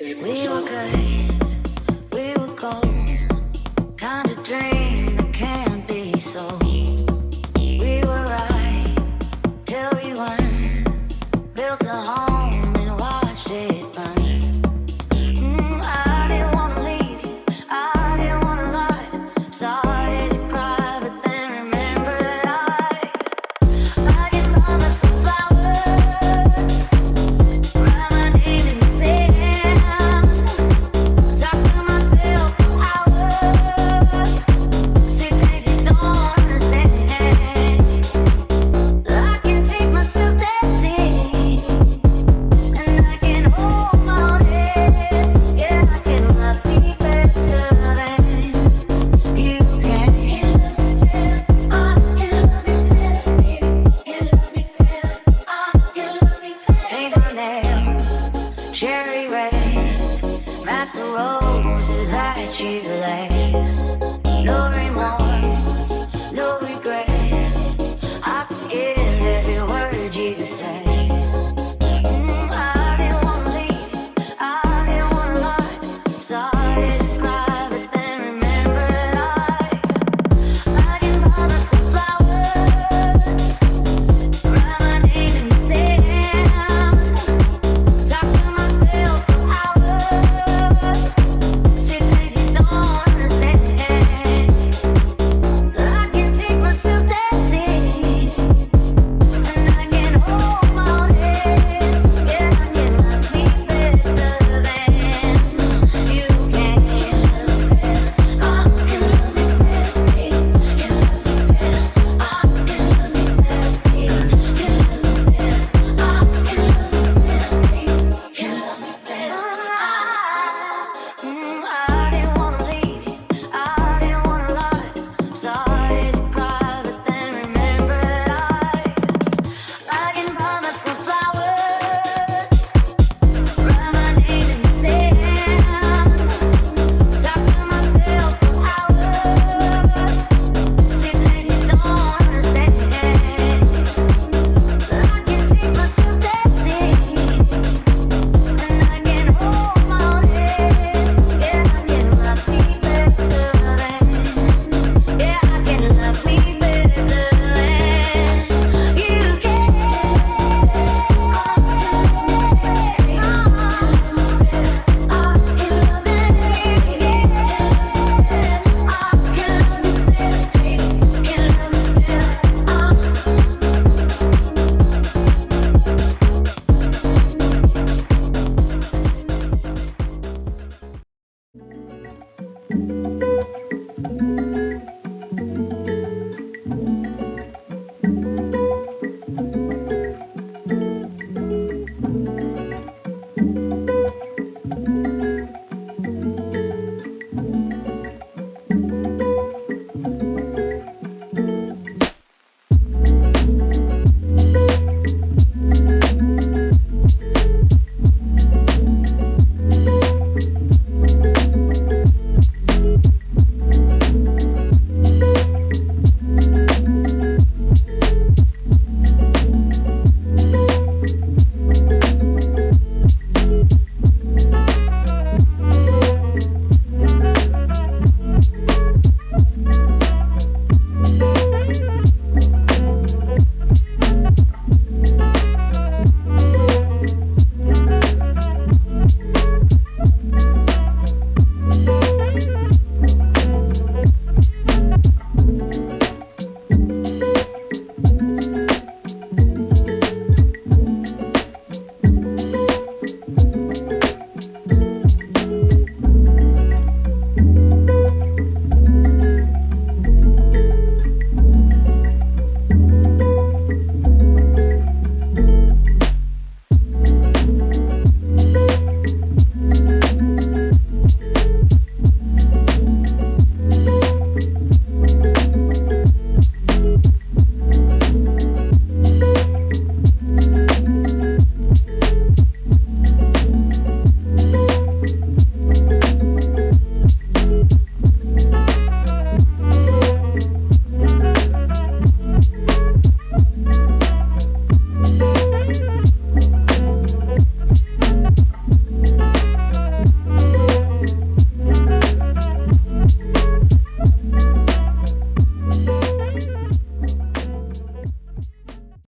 We were good, we were gold, kind of dream that can't be sold. We were right till we weren't, built a home and watched it burn. I didn't wanna leave you, I didn't wanna lie. Started to cry, but then remembered I can buy myself flowers, write my name in the sand, talk to myself for hours, see things you don't understand. I can take myself dancing, and I can hold my head. Yeah, I can love me better than you can. I can love you better, baby. You love me better. I can love you better. Paint my nails cherry red, match the roses that you laid. No remorse, no regret. I forgive every word you say.